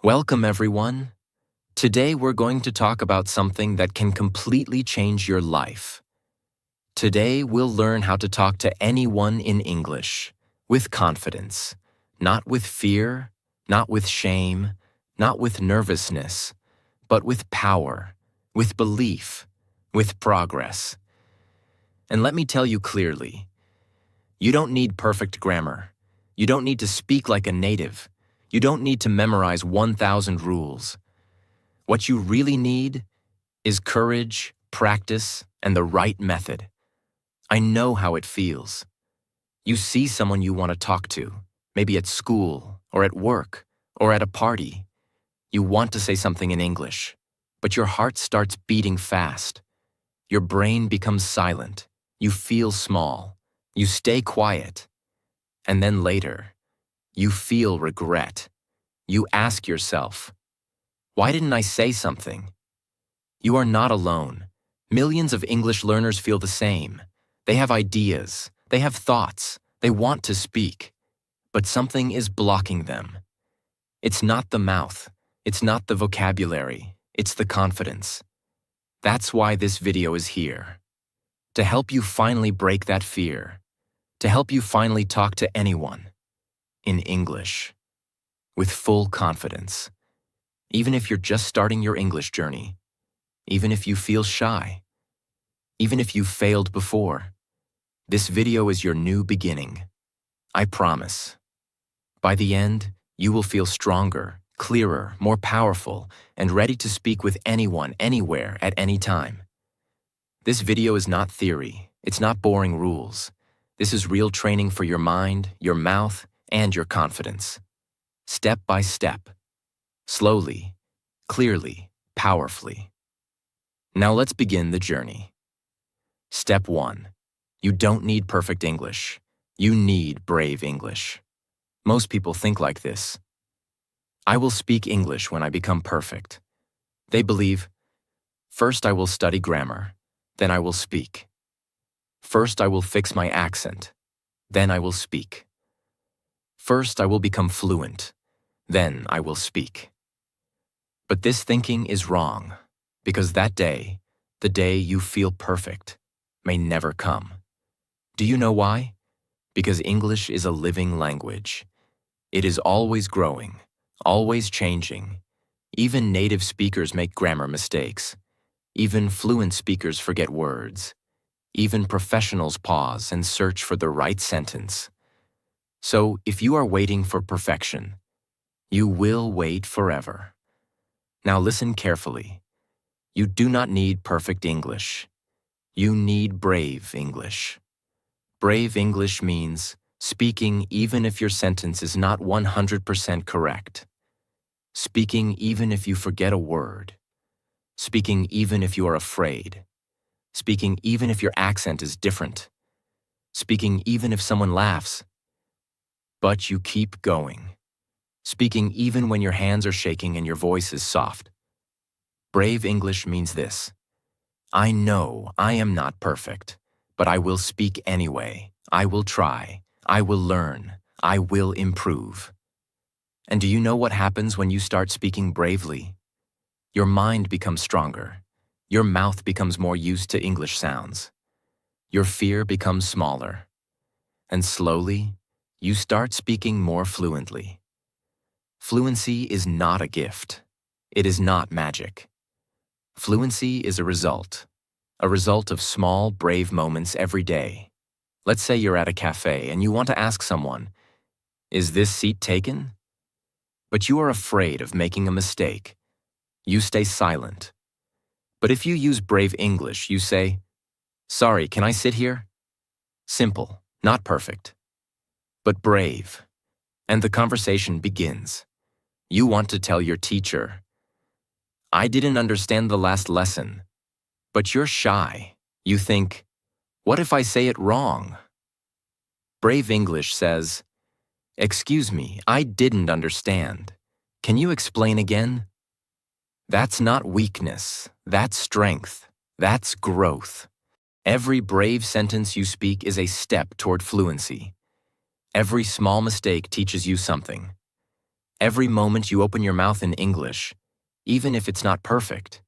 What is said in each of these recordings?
Welcome, everyone. Today we're going to talk about something that can completely change your life. Today we'll learn how to talk to anyone in English with confidence, not with fear, not with shame, not with nervousness, but with power, with belief, with progress. And let me tell you clearly, you don't need perfect grammar. You don't need to speak like a native. You don't need to memorize 1,000 rules. What you really need is courage, practice, and the right method. I know how it feels. You see someone you want to talk to, maybe at school, or at work, or at a party. You want to say something in English, but your heart starts beating fast. Your brain becomes silent. You feel small. You stay quiet. And then later, you feel regret. You ask yourself, why didn't I say something? You are not alone. Millions of English learners feel the same. They have ideas. They have thoughts. They want to speak. But something is blocking them. It's not the mouth. It's not the vocabulary. It's the confidence. That's why this video is here. To help you finally break that fear. To help you finally talk to anyone. In English. With full confidence. Even if you're just starting your English journey. Even if you feel shy. Even if you've failed before. This video is your new beginning. I promise. By the end, you will feel stronger, clearer, more powerful, and ready to speak with anyone, anywhere, at any time. This video is not theory. It's not boring rules. This is real training for your mind, your mouth, and your confidence. Step by step. Slowly, clearly, powerfully. Now let's begin the journey. Step 1. You don't need perfect English. You need brave English. Most people think like this. I will speak English when I become perfect. They believe, first I will study grammar, then I will speak. First I will fix my accent, then I will speak. First I will become fluent, then I will speak. But this thinking is wrong, because that day, the day you feel perfect, may never come. Do you know why? Because English is a living language. It is always growing, always changing. Even native speakers make grammar mistakes. Even fluent speakers forget words. Even professionals pause and search for the right sentence. So, if you are waiting for perfection, you will wait forever. Now listen carefully. You do not need perfect English. You need brave English. Brave English means speaking even if your sentence is not 100% correct. Speaking even if you forget a word. Speaking even if you are afraid. Speaking even if your accent is different. Speaking even if someone laughs. But you keep going. Speaking even when your hands are shaking and your voice is soft. Brave English means this. I know I am not perfect, but I will speak anyway. I will try. I will learn. I will improve. And do you know what happens when you start speaking bravely? Your mind becomes stronger. Your mouth becomes more used to English sounds. Your fear becomes smaller. And slowly, you start speaking more fluently. Fluency is not a gift. It is not magic. Fluency is a result of small, brave moments every day. Let's say you're at a cafe and you want to ask someone, is this seat taken? But you are afraid of making a mistake. You stay silent. But if you use brave English, you say, sorry, can I sit here? Simple, not perfect, but brave. And the conversation begins. You want to tell your teacher, I didn't understand the last lesson. But you're shy. You think, what if I say it wrong? Brave English says, excuse me, I didn't understand. Can you explain again? That's not weakness. That's strength. That's growth. Every brave sentence you speak is a step toward fluency. Every small mistake teaches you something. Every moment you open your mouth in English, even if it's not perfect,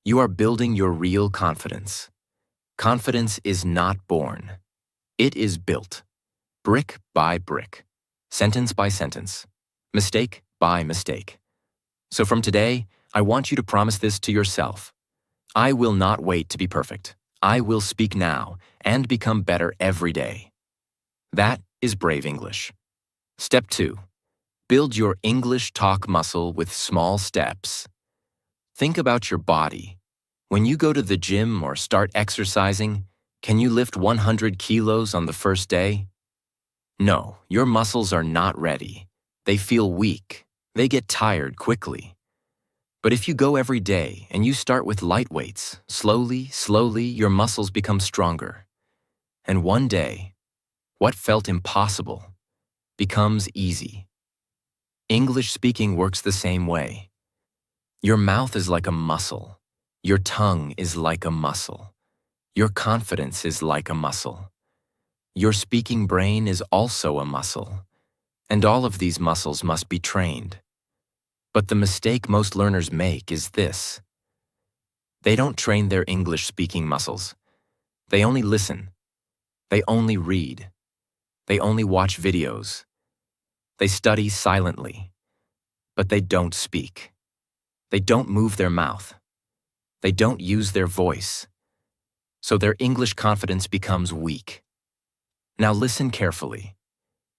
you are building your real confidence. Confidence is not born. It is built, brick by brick, sentence by sentence, mistake by mistake. So from today, I want you to promise this to yourself. I will not wait to be perfect. I will speak now and become better every day. That is brave English. Step 2. Build your English talk muscle with small steps. Think about your body. When you go to the gym or start exercising, can you lift 100 kilos on the first day? No, your muscles are not ready. They feel weak. They get tired quickly. But if you go every day and you start with light weights, slowly, your muscles become stronger. And one day, what felt impossible becomes easy. English speaking works the same way. Your mouth is like a muscle. Your tongue is like a muscle. Your confidence is like a muscle. Your speaking brain is also a muscle. And all of these muscles must be trained. But the mistake most learners make is this. They don't train their English speaking muscles. They only listen. They only read. They only watch videos. They study silently. But they don't speak. They don't move their mouth. They don't use their voice. So their English confidence becomes weak. Now listen carefully.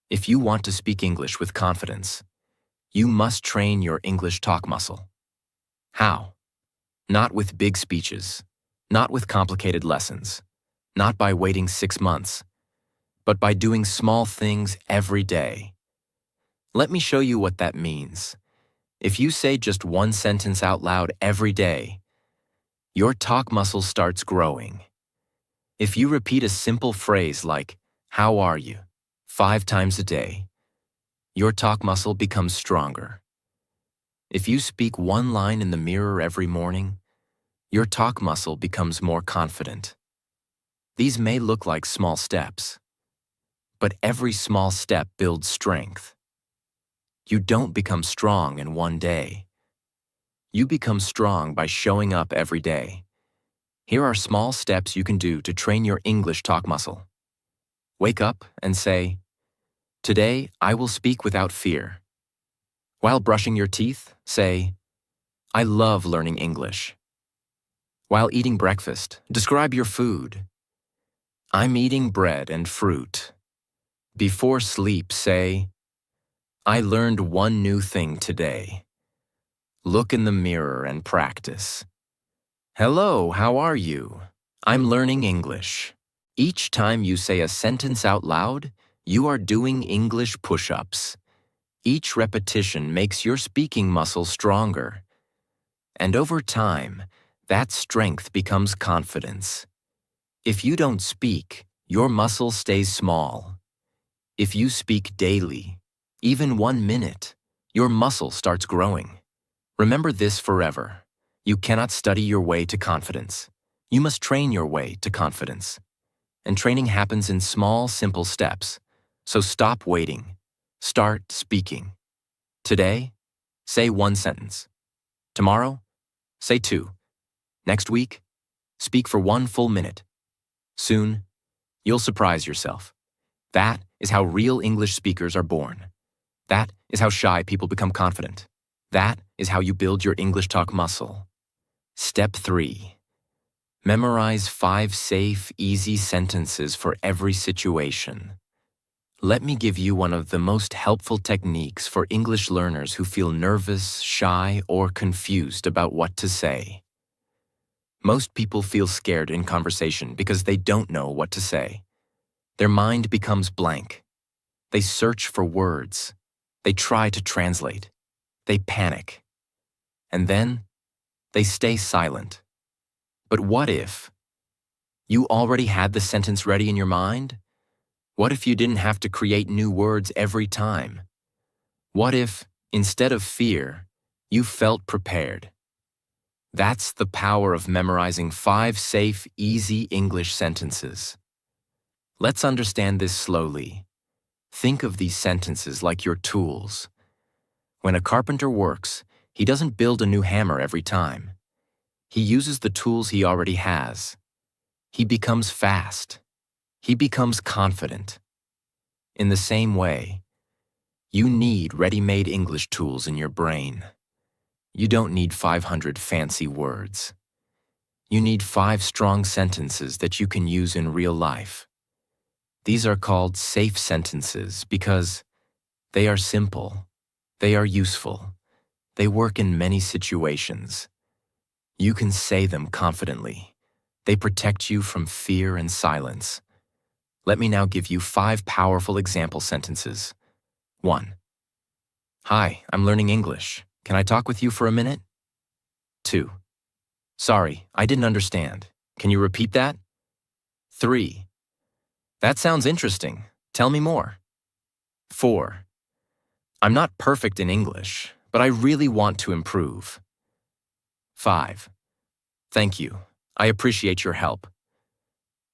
If you want to speak English with confidence, you must train your English talk muscle. How? Not with big speeches, not with complicated lessons, not by waiting 6 months, but by doing small things every day. Let me show you what that means. If you say just one sentence out loud every day, your talk muscle starts growing. If you repeat a simple phrase like, "How are you?" 5 times a day, your talk muscle becomes stronger. If you speak one line in the mirror every morning, your talk muscle becomes more confident. These may look like small steps, but every small step builds strength. You don't become strong in one day. You become strong by showing up every day. Here are small steps you can do to train your English talk muscle. Wake up and say, "Today, I will speak without fear." While brushing your teeth, say, "I love learning English." While eating breakfast, describe your food. "I'm eating bread and fruit." Before sleep, say, "I learned one new thing today." Look in the mirror and practice. "Hello, how are you? I'm learning English." Each time you say a sentence out loud, you are doing English push-ups. Each repetition makes your speaking muscle stronger. And over time, that strength becomes confidence. If you don't speak, your muscle stays small. If you speak daily, even 1 minute, your muscle starts growing. Remember this forever. You cannot study your way to confidence. You must train your way to confidence. And training happens in small, simple steps. So stop waiting. Start speaking. Today, say 1 sentence. Tomorrow, say 2. Next week, speak for 1 full minute. Soon, you'll surprise yourself. That is how real English speakers are born. That is how shy people become confident. That is how you build your English talk muscle. Step 3. Memorize 5 safe, easy sentences for every situation. Let me give you one of the most helpful techniques for English learners who feel nervous, shy, or confused about what to say. Most people feel scared in conversation because they don't know what to say. Their mind becomes blank. They search for words. They try to translate. They panic. And then, they stay silent. But what if you already had the sentence ready in your mind? What if you didn't have to create new words every time? What if, instead of fear, you felt prepared? That's the power of memorizing 5 safe, easy English sentences. Let's understand this slowly. Think of these sentences like your tools. When a carpenter works, he doesn't build a new hammer every time. He uses the tools he already has. He becomes fast. He becomes confident. In the same way, you need ready-made English tools in your brain. You don't need 500 fancy words. You need 5 strong sentences that you can use in real life. These are called safe sentences because they are simple, they are useful, they work in many situations. You can say them confidently. They protect you from fear and silence. Let me now give you 5 powerful example sentences. 1. Hi, I'm learning English. Can I talk with you for a minute? 2. Sorry, I didn't understand. Can you repeat that? 3. That sounds interesting. Tell me more. 4. I'm not perfect in English, but I really want to improve. 5. Thank you. I appreciate your help.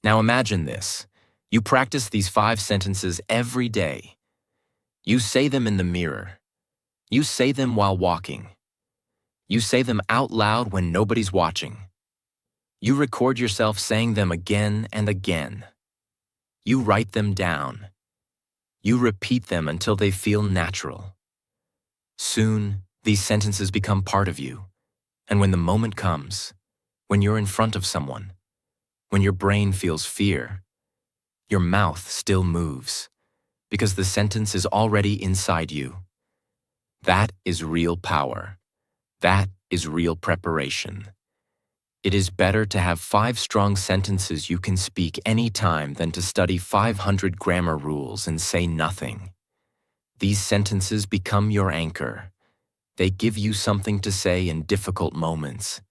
Now imagine this. You practice these 5 sentences every day. You say them in the mirror. You say them while walking. You say them out loud when nobody's watching. You record yourself saying them again and again. You write them down. You repeat them until they feel natural. Soon, these sentences become part of you. And when the moment comes, when you're in front of someone, when your brain feels fear, your mouth still moves, because the sentence is already inside you. That is real power. That is real preparation. It is better to have 5 strong sentences you can speak any time than to study 500 grammar rules and say nothing. These sentences become your anchor. They give you something to say in difficult moments.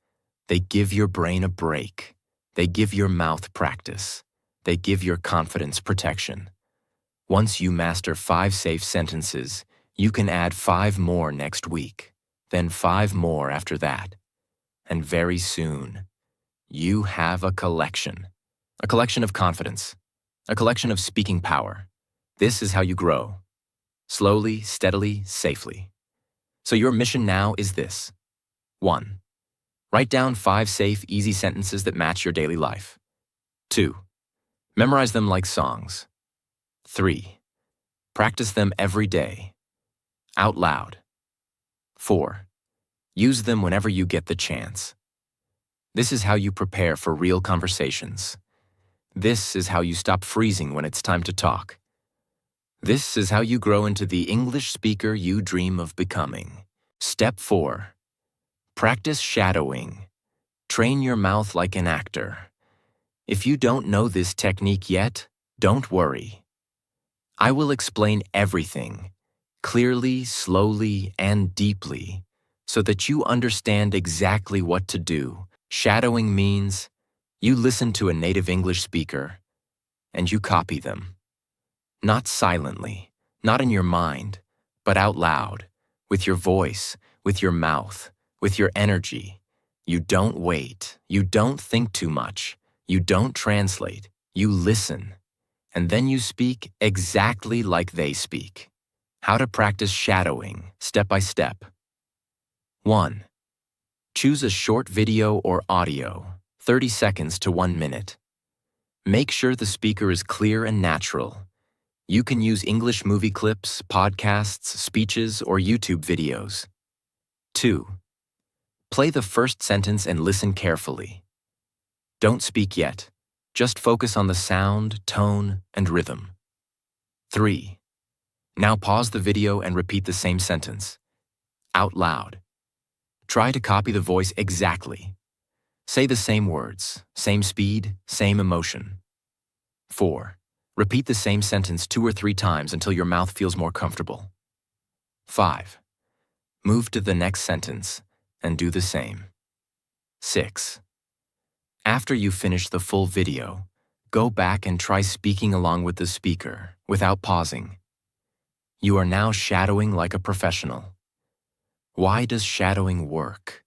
They give your brain a break. They give your mouth practice. They give your confidence protection. Once you master 5 safe sentences, you can add 5 more next week, then 5 more after that. And very soon, you have a collection of confidence, a collection of speaking power. This is how you grow. Slowly, steadily, safely. So your mission now is this. 1. Write down 5 safe, easy sentences that match your daily life. 2. Memorize them like songs. 3. Practice them every day, out loud. 4. Use them whenever you get the chance. This is how you prepare for real conversations. This is how you stop freezing when it's time to talk. This is how you grow into the English speaker you dream of becoming. Step 4. Practice shadowing. Train your mouth like an actor. If you don't know this technique yet, don't worry. I will explain everything, clearly, slowly, and deeply, so that you understand exactly what to do. Shadowing means you listen to a native English speaker and you copy them. Not silently, not in your mind, but out loud, with your voice, with your mouth, with your energy. You don't wait, you don't think too much, you don't translate, you listen, and then you speak exactly like they speak. How to practice shadowing, step by step. 1. Choose a short video or audio, 30 seconds to 1 minute. Make sure the speaker is clear and natural. You can use English movie clips, podcasts, speeches, or YouTube videos. 2. Play the first sentence and listen carefully. Don't speak yet. Just focus on the sound, tone, and rhythm. 3. Now pause the video and repeat the same sentence, out loud. Try to copy the voice exactly. Say the same words, same speed, same emotion. 4. Repeat the same sentence 2 or 3 times until your mouth feels more comfortable. 5. Move to the next sentence and do the same. 6. After you finish the full video, go back and try speaking along with the speaker without pausing. You are now shadowing like a professional. Why does shadowing work?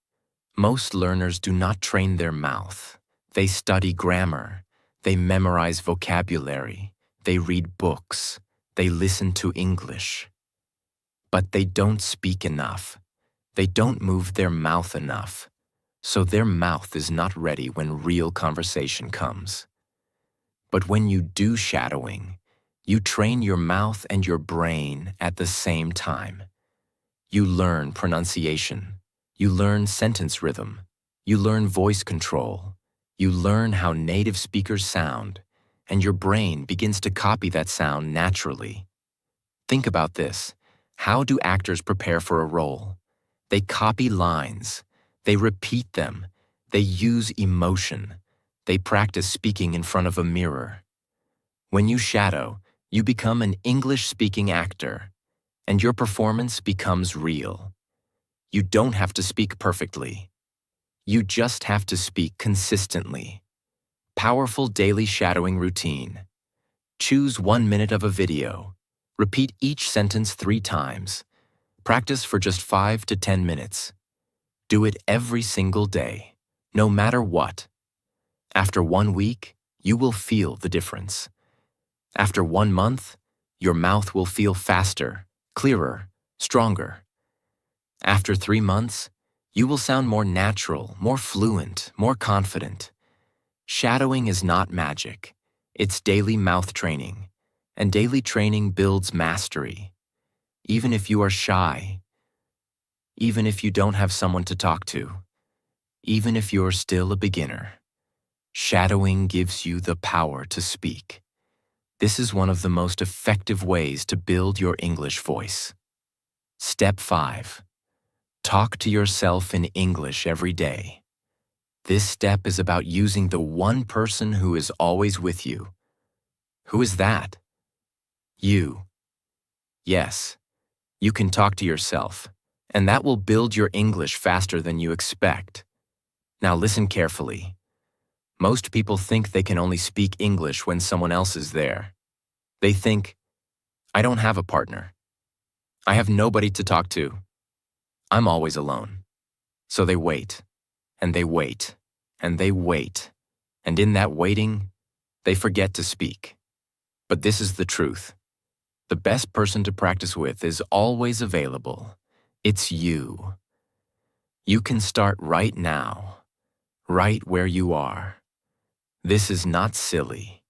Most learners do not train their mouth. They study grammar. They memorize vocabulary. They read books. They listen to English. but they don't speak enough. They don't move their mouth enough. So their mouth is not ready when real conversation comes. But when you do shadowing, you train your mouth and your brain at the same time. You learn pronunciation. You learn sentence rhythm. You learn voice control. You learn how native speakers sound, and your brain begins to copy that sound naturally. Think about this. How do actors prepare for a role? They copy lines. They repeat them. They use emotion. They practice speaking in front of a mirror. When you shadow, you become an English-speaking actor, and your performance becomes real. You don't have to speak perfectly. You just have to speak consistently. Powerful daily shadowing routine. Choose 1 minute of a video. Repeat each sentence 3 times. Practice for just 5 to 10 minutes. Do it every single day, no matter what. After 1 week, you will feel the difference. After 1 month, your mouth will feel faster, clearer, stronger. After 3 months, you will sound more natural, more fluent, more confident. Shadowing is not magic. It's daily mouth training, and daily training builds mastery. Even if you are shy, even if you don't have someone to talk to, even if you're still a beginner, shadowing gives you the power to speak. This is one of the most effective ways to build your English voice. Step 5. Talk to yourself in English every day. This step is about using the one person who is always with you. Who is that? You. Yes, you can talk to yourself, and that will build your English faster than you expect. Now listen carefully. Most people think they can only speak English when someone else is there. They think, I don't have a partner. I have nobody to talk to. I'm always alone. So they wait, and they wait, and they wait, and in that waiting, they forget to speak. But this is the truth. The best person to practice with is always available. It's you. You can start right now, right where you are. This is not silly.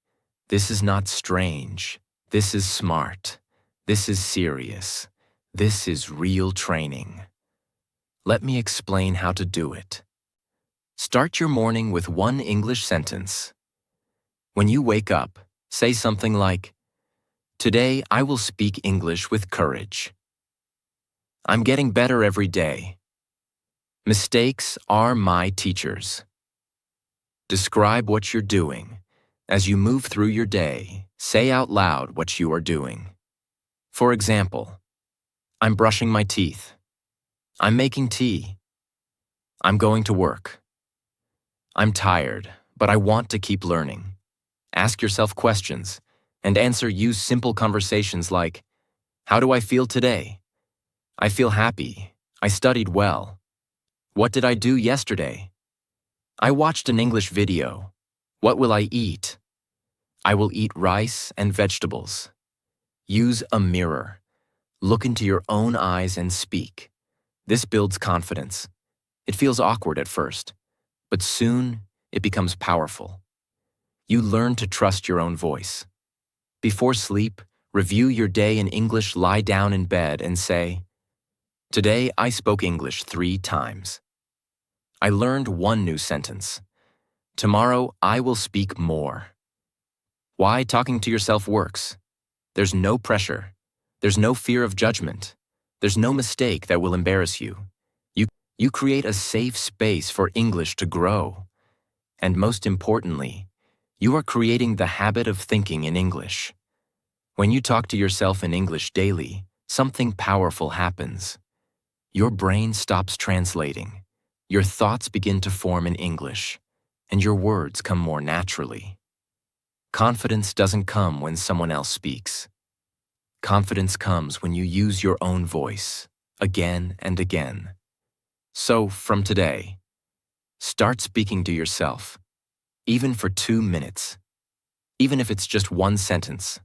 This is not strange. This is smart. This is serious. This is real training. Let me explain how to do it. Start your morning with 1 English sentence. When you wake up, say something like, Today I will speak English with courage. I'm getting better every day. Mistakes are my teachers. Describe what you're doing. As you move through your day, say out loud what you are doing. For example, I'm brushing my teeth. I'm making tea. I'm going to work. I'm tired, but I want to keep learning. Ask yourself questions and use simple conversations like, How do I feel today? I feel happy. I studied well. What did I do yesterday? I watched an English video. What will I eat? I will eat rice and vegetables. Use a mirror. Look into your own eyes and speak. This builds confidence. It feels awkward at first, but soon it becomes powerful. You learn to trust your own voice. Before sleep, review your day in English, lie down in bed and say, Today I spoke English 3 times. I learned 1 new sentence. Tomorrow I will speak more. Why talking to yourself works? There's no pressure. There's no fear of judgment. There's no mistake that will embarrass you. You create a safe space for English to grow. And most importantly, you are creating the habit of thinking in English. When you talk to yourself in English daily, something powerful happens. Your brain stops translating. Your thoughts begin to form in English, and your words come more naturally. Confidence doesn't come when someone else speaks. Confidence comes when you use your own voice, again and again. So, from today, start speaking to yourself, even for 2 minutes, even if it's just 1 sentence,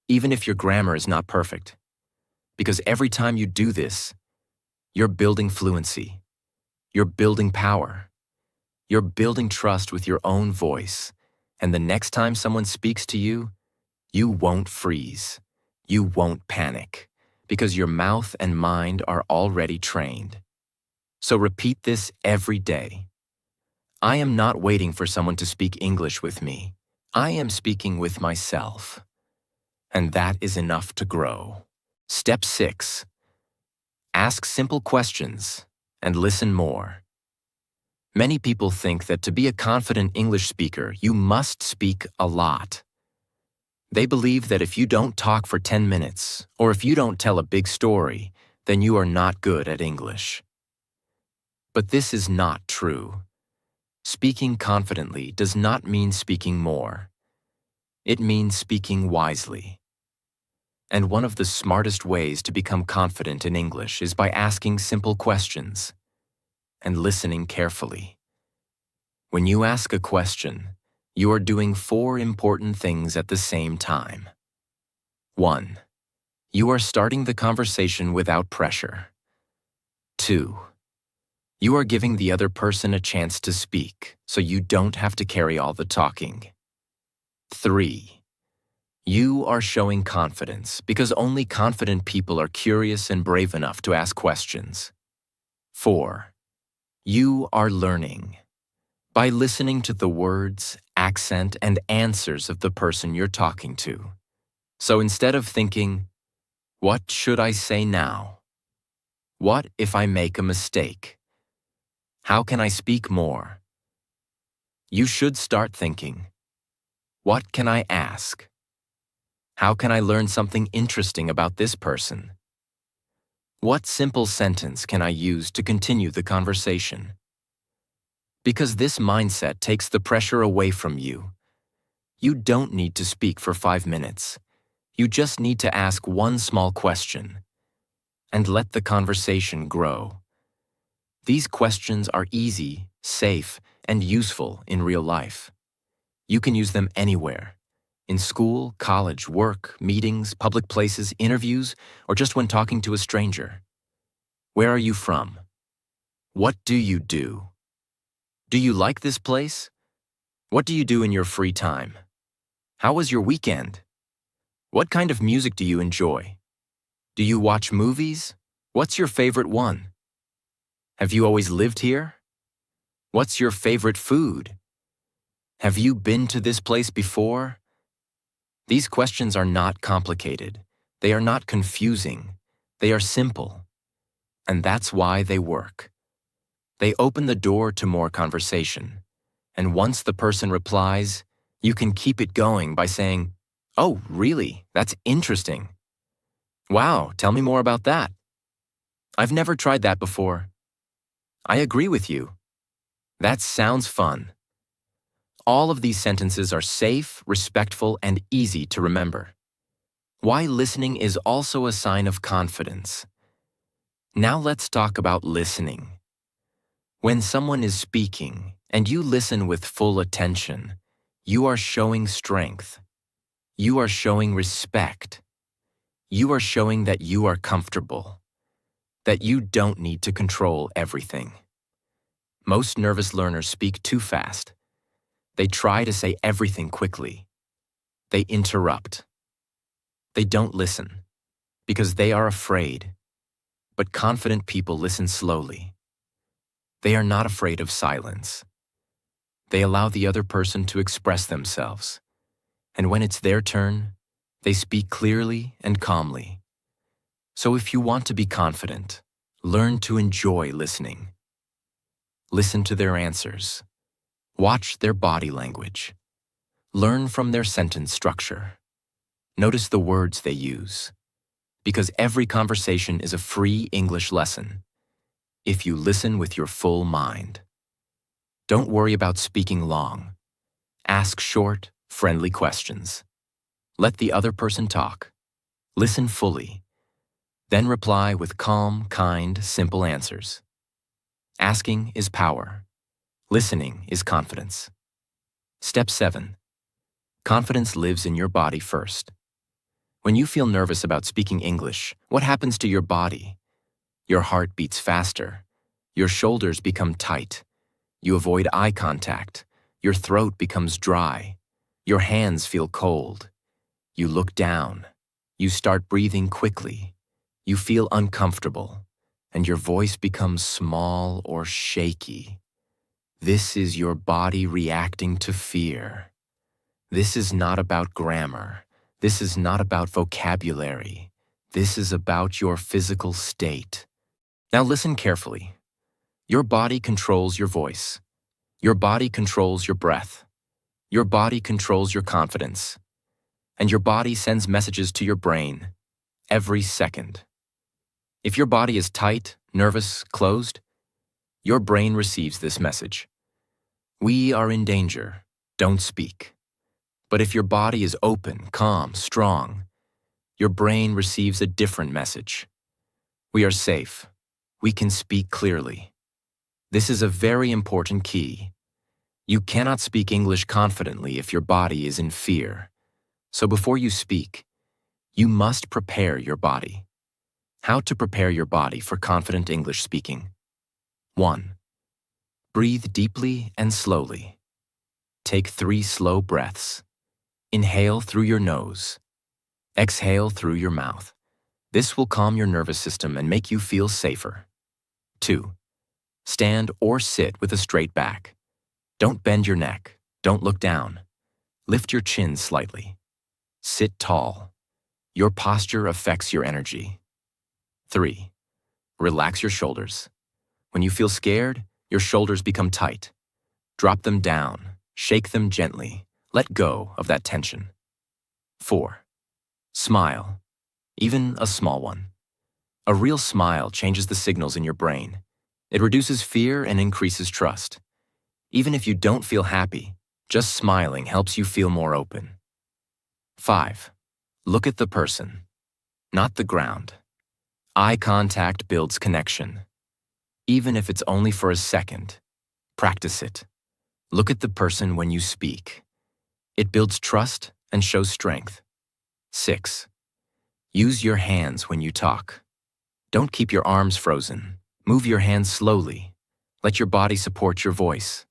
even if your grammar is not perfect. Because every time you do this, you're building fluency. You're building power. You're building trust with your own voice. And the next time someone speaks to you, you won't freeze. You won't panic. Because your mouth and mind are already trained. So repeat this every day. I am not waiting for someone to speak English with me. I am speaking with myself. And that is enough to grow. Step 6. Ask simple questions and listen more. Many people think that to be a confident English speaker, you must speak a lot. They believe that if you don't talk for 10 minutes, or if you don't tell a big story, then you are not good at English. But this is not true. Speaking confidently does not mean speaking more. It means speaking wisely. And one of the smartest ways to become confident in English is by asking simple questions and listening carefully. When you ask a question, you are doing 4 important things at the same time. 1. You are starting the conversation without pressure. 2. You are giving the other person a chance to speak, so you don't have to carry all the talking. 3. You are showing confidence because only confident people are curious and brave enough to ask questions. 4. You are learning by listening to the words, accent, and answers of the person you're talking to. So instead of thinking, what should I say now? What if I make a mistake? How can I speak more? You should start thinking, what can I ask? How can I learn something interesting about this person? What simple sentence can I use to continue the conversation? Because this mindset takes the pressure away from you. You don't need to speak for 5 minutes. You just need to ask one small question and let the conversation grow. These questions are easy, safe, and useful in real life. You can use them anywhere. In school, college, work, meetings, public places, interviews, or just when talking to a stranger. Where are you from? What do you do? Do you like this place? What do you do in your free time? How was your weekend? What kind of music do you enjoy? Do you watch movies? What's your favorite one? Have you always lived here? What's your favorite food? Have you been to this place before? These questions are not complicated. They are not confusing. They are simple. And that's why they work. They open the door to more conversation. And once the person replies, you can keep it going by saying, "Oh, really? That's interesting. Wow, tell me more about that. I've never tried that before. I agree with you. That sounds fun." All of these sentences are safe, respectful, and easy to remember. Why listening is also a sign of confidence. Now let's talk about listening. When someone is speaking and you listen with full attention, you are showing strength. You are showing respect. You are showing that you are comfortable, that you don't need to control everything. Most nervous learners speak too fast. They try to say everything quickly. They interrupt. They don't listen because they are afraid. But confident people listen slowly. They are not afraid of silence. They allow the other person to express themselves. And when it's their turn, they speak clearly and calmly. So if you want to be confident, learn to enjoy listening. Listen to their answers. Watch their body language. Learn from their sentence structure. Notice the words they use. Because every conversation is a free English lesson if you listen with your full mind. Don't worry about speaking long. Ask short, friendly questions. Let the other person talk. Listen fully. Then reply with calm, kind, simple answers. Asking is power. Listening is confidence. Step 7. Confidence lives in your body first. When you feel nervous about speaking English, what happens to your body? Your heart beats faster. Your shoulders become tight. You avoid eye contact. Your throat becomes dry. Your hands feel cold. You look down. You start breathing quickly. You feel uncomfortable, and your voice becomes small or shaky. This is your body reacting to fear. This is not about grammar. This is not about vocabulary. This is about your physical state. Now listen carefully. Your body controls your voice. Your body controls your breath. Your body controls your confidence. And your body sends messages to your brain every second. If your body is tight, nervous, closed, your brain receives this message. We are in danger. Don't speak. But if your body is open, calm, strong, your brain receives a different message. We are safe. We can speak clearly. This is a very important key. You cannot speak English confidently if your body is in fear. So before you speak, you must prepare your body. How to prepare your body for confident English speaking. 1. Breathe deeply and slowly. Take 3 slow breaths. Inhale through your nose. Exhale through your mouth. This will calm your nervous system and make you feel safer. 2. Stand or sit with a straight back. Don't bend your neck. Don't look down. Lift your chin slightly. Sit tall. Your posture affects your energy. 3. Relax your shoulders. When you feel scared, your shoulders become tight. Drop them down. Shake them gently. Let go of that tension. 4. Smile, even a small one. A real smile changes the signals in your brain. It reduces fear and increases trust. Even if you don't feel happy, just smiling helps you feel more open. 5. Look at the person, not the ground. Eye contact builds connection. Even if it's only for a second, practice it. Look at the person when you speak. It builds trust and shows strength. 6. Use your hands when you talk. Don't keep your arms frozen. Move your hands slowly. Let your body support your voice.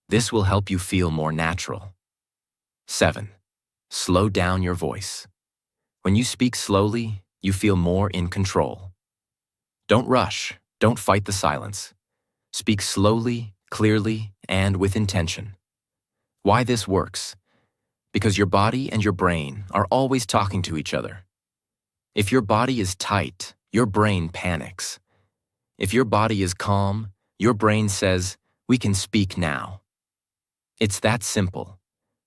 This will help you feel more natural. 7. Slow down your voice. When you speak slowly, you feel more in control. Don't rush. Don't fight the silence. Speak slowly, clearly, and with intention. Why this works? Because your body and your brain are always talking to each other. If your body is tight, your brain panics. If your body is calm, your brain says, we can speak now. It's that simple.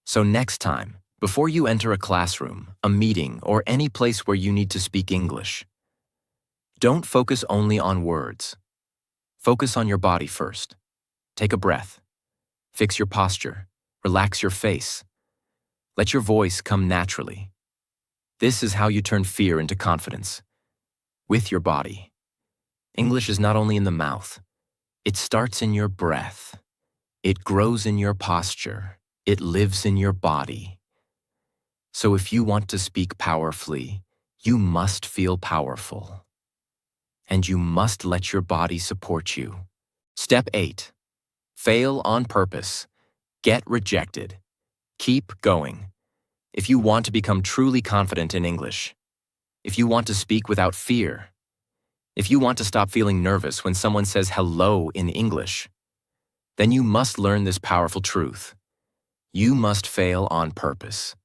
So next time, before you enter a classroom, a meeting, or any place where you need to speak English, don't focus only on words. Focus on your body first. Take a breath. Fix your posture. Relax your face. Let your voice come naturally. This is how you turn fear into confidence. With your body. English is not only in the mouth. It starts in your breath. It grows in your posture. It lives in your body. So if you want to speak powerfully, you must feel powerful. And you must let your body support you. Step 8. Fail on purpose. Get rejected. Keep going. If you want to become truly confident in English, if you want to speak without fear, if you want to stop feeling nervous when someone says hello in English, then you must learn this powerful truth. You must fail on purpose.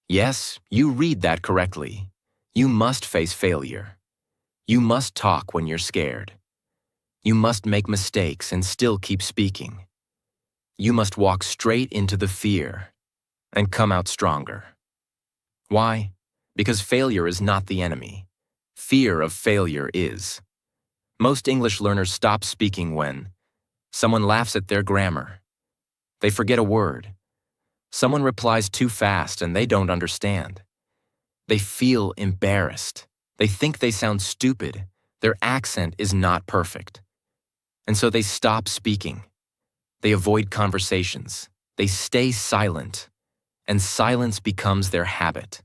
Yes, you read that correctly. You must face failure. You must talk when you're scared. You must make mistakes and still keep speaking. You must walk straight into the fear and come out stronger. Why? Because failure is not the enemy. Fear of failure is. Most English learners stop speaking when someone laughs at their grammar. They forget a word. Someone replies too fast and they don't understand. They feel embarrassed. They think they sound stupid. Their accent is not perfect. And so they stop speaking. They avoid conversations. They stay silent. And silence becomes their habit.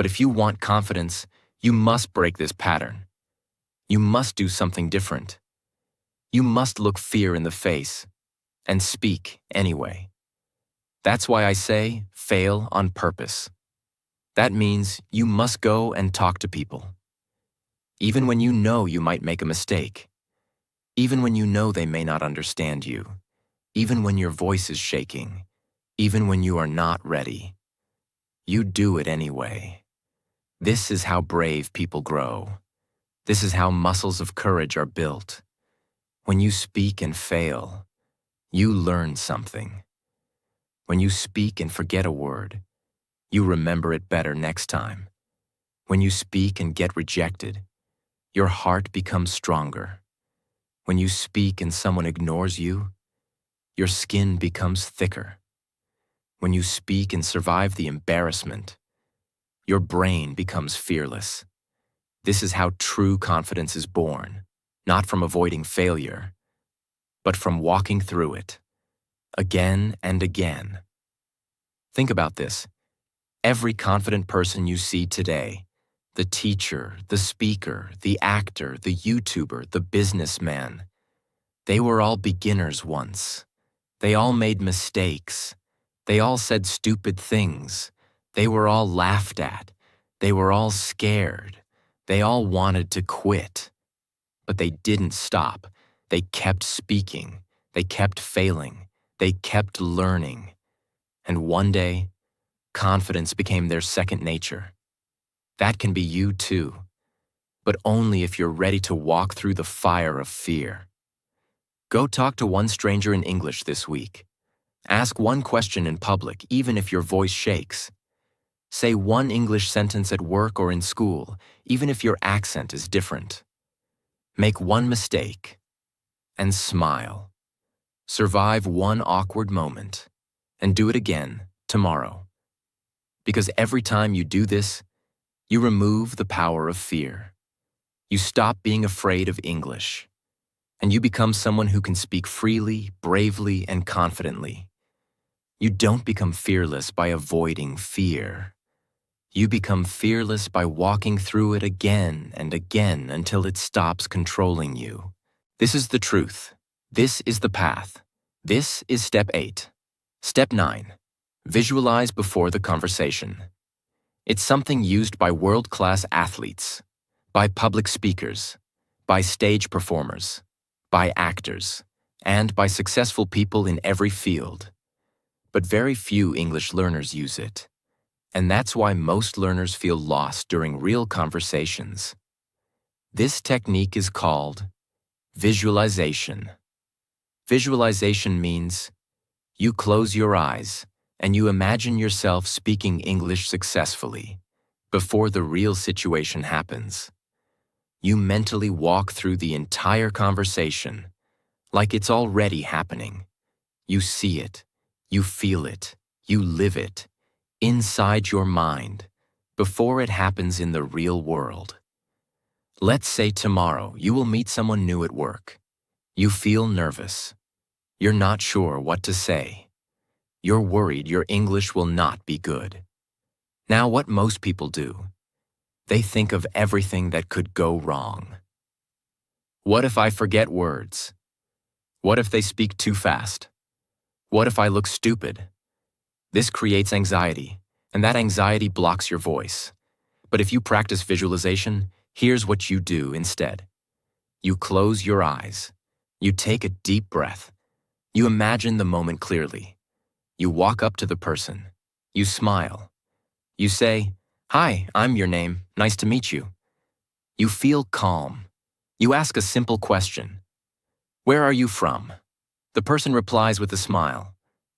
But if you want confidence, you must break this pattern. You must do something different. You must look fear in the face and speak anyway. That's why I say fail on purpose. That means you must go and talk to people. Even when you know you might make a mistake. Even when you know they may not understand you. Even when your voice is shaking. Even when you are not ready. You do it anyway. This is how brave people grow. This is how muscles of courage are built. When you speak and fail, you learn something. When you speak and forget a word, you remember it better next time. When you speak and get rejected, your heart becomes stronger. When you speak and someone ignores you, your skin becomes thicker. When you speak and survive the embarrassment, your brain becomes fearless. This is how true confidence is born, not from avoiding failure, but from walking through it, again and again. Think about this. Every confident person you see today, the teacher, the speaker, the actor, the YouTuber, the businessman, they were all beginners once. They all made mistakes. They all said stupid things. They were all laughed at. They were all scared. They all wanted to quit. But they didn't stop. They kept speaking. They kept failing. They kept learning. And one day, confidence became their second nature. That can be you too, but only if you're ready to walk through the fire of fear. Go talk to one stranger in English this week. Ask one question in public, even if your voice shakes. Say one English sentence at work or in school, even if your accent is different. Make one mistake and smile. Survive one awkward moment and do it again tomorrow. Because every time you do this, you remove the power of fear. You stop being afraid of English, and you become someone who can speak freely, bravely, and confidently. You don't become fearless by avoiding fear. You become fearless by walking through it again and again until it stops controlling you. This is the truth. This is the path. This is step 8. Step 9. Visualize before the conversation. It's something used by world-class athletes, by public speakers, by stage performers, by actors, and by successful people in every field. But very few English learners use it. And that's why most learners feel lost during real conversations. This technique is called visualization. Visualization means you close your eyes and you imagine yourself speaking English successfully before the real situation happens. You mentally walk through the entire conversation like it's already happening. You see it, you feel it, you live it, inside your mind, before it happens in the real world. Let's say tomorrow you will meet someone new at work. You feel nervous. You're not sure what to say. You're worried your English will not be good. Now, what most people do, they think of everything that could go wrong. What if I forget words? What if they speak too fast? What if I look stupid? This creates anxiety, and that anxiety blocks your voice. But if you practice visualization, here's what you do instead. You close your eyes. You take a deep breath. You imagine the moment clearly. You walk up to the person. You smile. You say, "Hi, I'm your name. Nice to meet you." You feel calm. You ask a simple question. "Where are you from?" The person replies with a smile.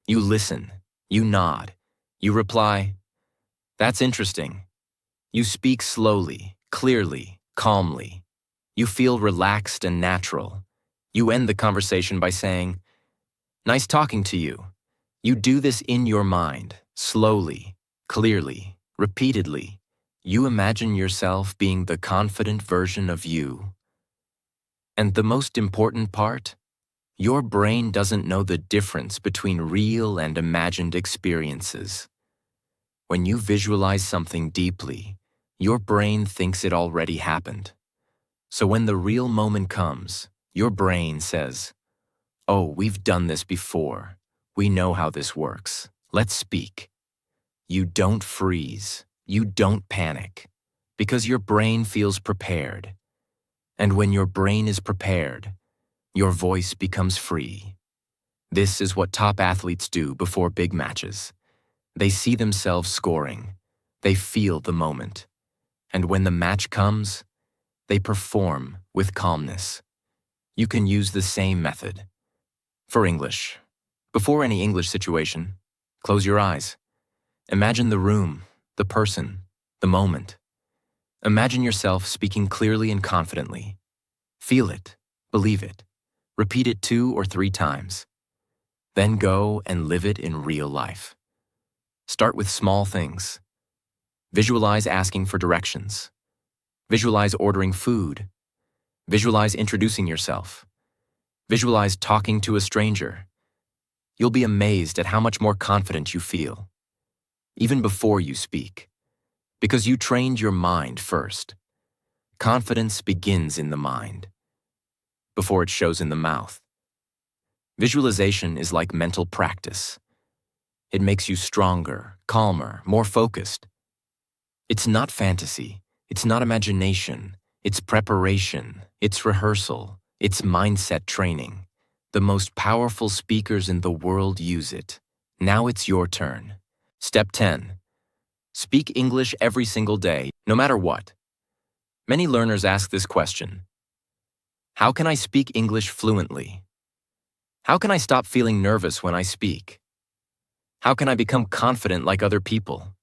You listen. You nod. You reply, "That's interesting." You speak slowly, clearly, calmly. You feel relaxed and natural. You end the conversation by saying, "Nice talking to you." You do this in your mind, slowly, clearly, repeatedly. You imagine yourself being the confident version of you. And the most important part? Your brain doesn't know the difference between real and imagined experiences. When you visualize something deeply, Your brain thinks it already happened. So when the real moment comes, your brain says, "Oh, we've done this before. We know how this works. Let's speak." You don't freeze. You don't panic. Because your brain feels prepared. And when your brain is prepared, your voice becomes free. This is what top athletes do before big matches. They see themselves scoring. They feel the moment. And when the match comes, they perform with calmness. You can use the same method. For English, before any English situation, close your eyes. Imagine the room, the person, the moment. Imagine yourself speaking clearly and confidently. Feel it, believe it. Repeat it 2 or 3 times. Then go and live it in real life. Start with small things. Visualize asking for directions. Visualize ordering food. Visualize introducing yourself. Visualize talking to a stranger. You'll be amazed at how much more confident you feel, even before you speak, because you trained your mind first. Confidence begins in the mind, before it shows in the mouth. Visualization is like mental practice. It makes you stronger, calmer, more focused. It's not fantasy. It's not imagination. It's preparation. It's rehearsal. It's mindset training. The most powerful speakers in the world use it. Now it's your turn. Step 10. Speak English every single day, no matter what. Many learners ask this question. How can I speak English fluently? How can I stop feeling nervous when I speak? How can I become confident like other people?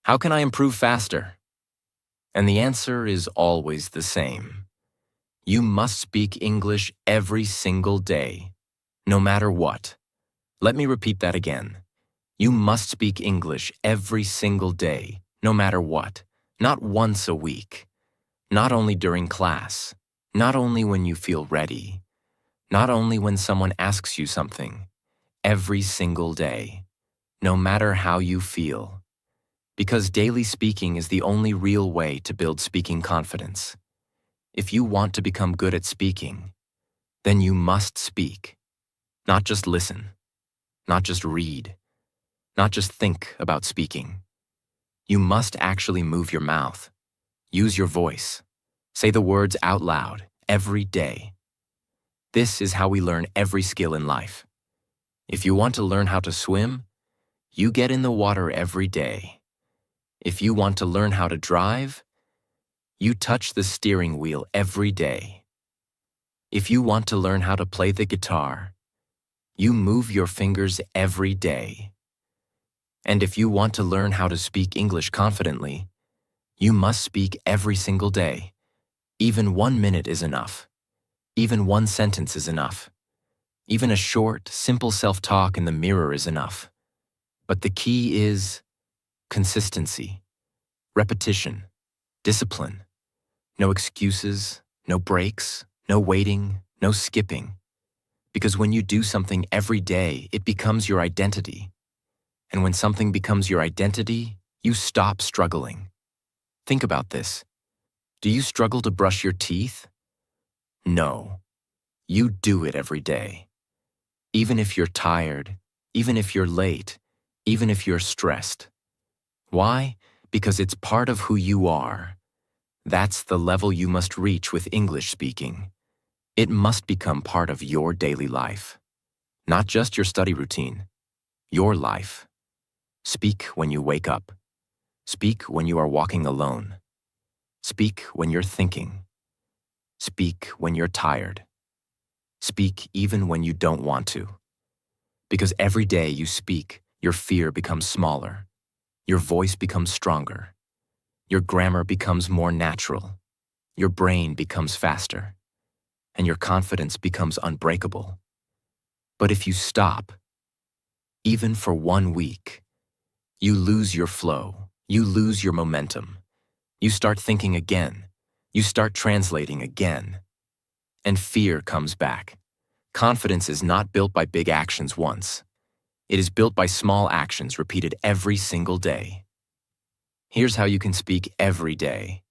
How can I improve faster? And the answer is always the same. You must speak English every single day, no matter what. Let me repeat that again. You must speak English every single day, no matter what. Not once a week. Not only during class. Not only when you feel ready. Not only when someone asks you something. Every single day, no matter how you feel. Because daily speaking is the only real way to build speaking confidence. If you want to become good at speaking, then you must speak. Not just listen. Not just read. Not just think about speaking. You must actually move your mouth. Use your voice. Say the words out loud every day. This is how we learn every skill in life. If you want to learn how to swim, you get in the water every day. If you want to learn how to drive, you touch the steering wheel every day. If you want to learn how to play the guitar, you move your fingers every day. And if you want to learn how to speak English confidently, you must speak every single day. Even 1 minute is enough. Even 1 sentence is enough. Even a short, simple self-talk in the mirror is enough. But the key is consistency, repetition, discipline. No excuses, no breaks, no waiting, no skipping. Because when you do something every day, it becomes your identity. And when something becomes your identity, you stop struggling. Think about this. Do you struggle to brush your teeth? No. You do it every day. Even if you're tired, even if you're late, even if you're stressed. Why? Because it's part of who you are. That's the level you must reach with English speaking. It must become part of your daily life. Not just your study routine. Your life. Speak when you wake up. Speak when you are walking alone. Speak when you're thinking. Speak when you're tired. Speak even when you don't want to. Because every day you speak, your fear becomes smaller. Your voice becomes stronger. Your grammar becomes more natural. Your brain becomes faster. And your confidence becomes unbreakable. But if you stop, even for 1 week, you lose your flow. You lose your momentum. You start thinking again. You start translating again. And fear comes back. Confidence is not built by big actions once. It is built by small actions repeated every single day. Here's how you can speak every day,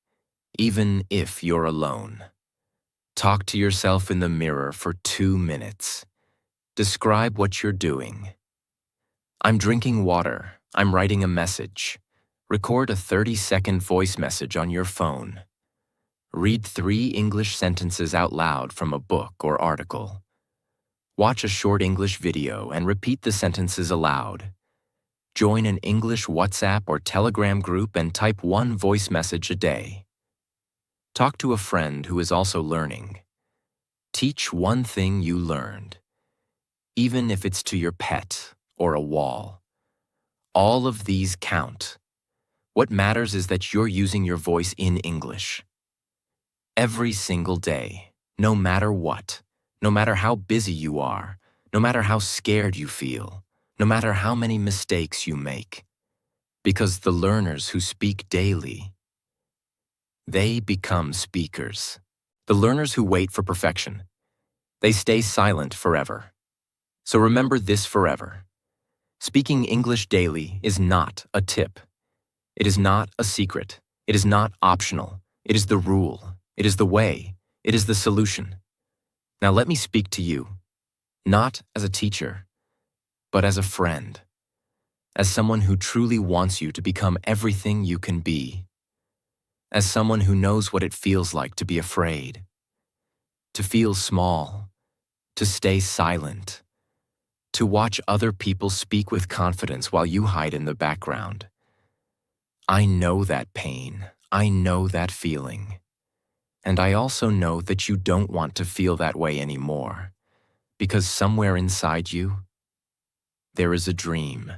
even if you're alone. Talk to yourself in the mirror for 2 minutes. Describe what you're doing. I'm drinking water. I'm writing a message. Record a 30-second voice message on your phone. Read 3 English sentences out loud from a book or article. Watch a short English video and repeat the sentences aloud. Join an English WhatsApp or Telegram group and type 1 voice message a day. Talk to a friend who is also learning. Teach one thing you learned, even if it's to your pet or a wall. All of these count. What matters is that you're using your voice in English. Every single day, no matter what, no matter how busy you are, no matter how scared you feel, no matter how many mistakes you make. Because the learners who speak daily, they become speakers. The learners who wait for perfection, they stay silent forever. So remember this forever. Speaking English daily is not a tip. It is not a secret. It is not optional. It is the rule. It is the way. It is the solution. Now let me speak to you, not as a teacher, but as a friend, as someone who truly wants you to become everything you can be, as someone who knows what it feels like to be afraid, to feel small, to stay silent, to watch other people speak with confidence while you hide in the background. I know that pain. I know that feeling. And I also know that you don't want to feel that way anymore, because somewhere inside you, there is a dream.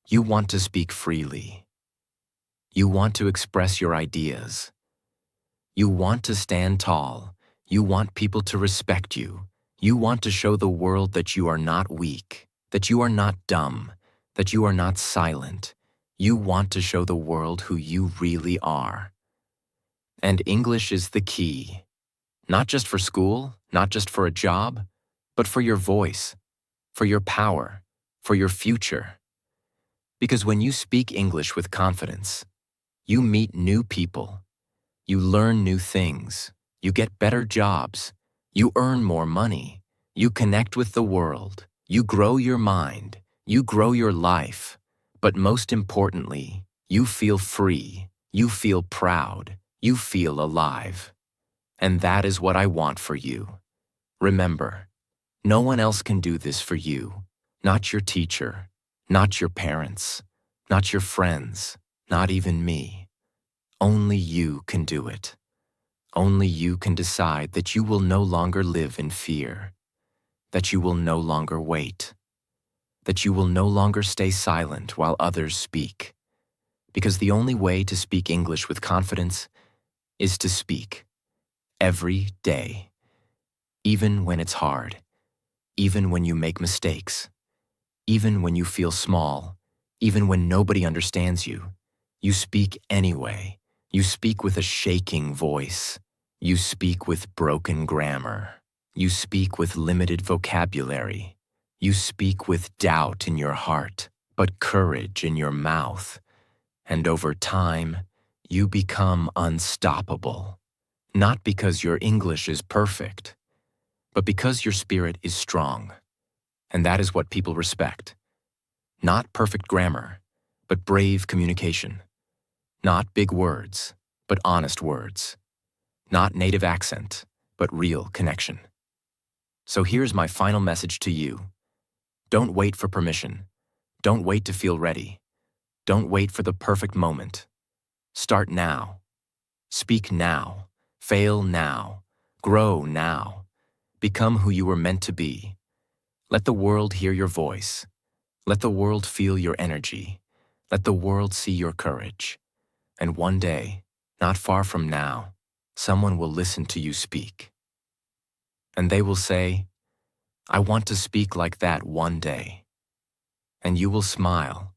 You want to speak freely. You want to express your ideas. You want to stand tall. You want people to respect you. You want to show the world that you are not weak, that you are not dumb, that you are not silent. You want to show the world who you really are. And English is the key, not just for school, not just for a job, but for your voice, for your power, for your future. Because when you speak English with confidence, you meet new people, you learn new things, you get better jobs, you earn more money, you connect with the world, you grow your mind, you grow your life, but most importantly, you feel free, you feel proud, you feel alive. And that is what I want for you. Remember, no one else can do this for you. Not your teacher, not your parents, not your friends, not even me. Only you can do it. Only you can decide that you will no longer live in fear, that you will no longer wait, that you will no longer stay silent while others speak. Because the only way to speak English with confidence is to speak every day, even when it's hard, even when you make mistakes, even when you feel small, even when nobody understands you. You speak anyway. You speak with a shaking voice. You speak with broken grammar. You speak with limited vocabulary. You speak with doubt in your heart, but courage in your mouth. And over time, you become unstoppable. Not because your English is perfect, but because your spirit is strong. And that is what people respect. Not perfect grammar, but brave communication. Not big words, but honest words. Not native accent, but real connection. So here's my final message to you. Don't wait for permission. Don't wait to feel ready. Don't wait for the perfect moment. Start now. Speak now. Fail now. Grow now. Become who you were meant to be. Let the world hear your voice. Let the world feel your energy. Let the world see your courage. And one day, not far from now, someone will listen to you speak. And they will say, I want to speak like that one day. And you will smile,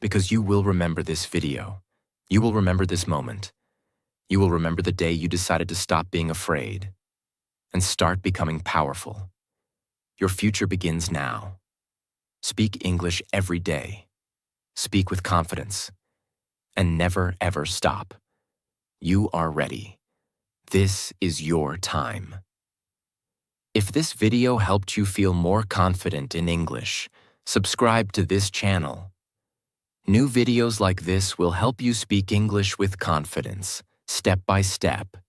because you will remember this video. You will remember this moment. You will remember the day you decided to stop being afraid and start becoming powerful. Your future begins now. Speak English every day. Speak with confidence. and never ever stop. You are ready. This is your time. If this video helped you feel more confident in English, subscribe to this channel. New videos like this will help you speak English with confidence, step by step.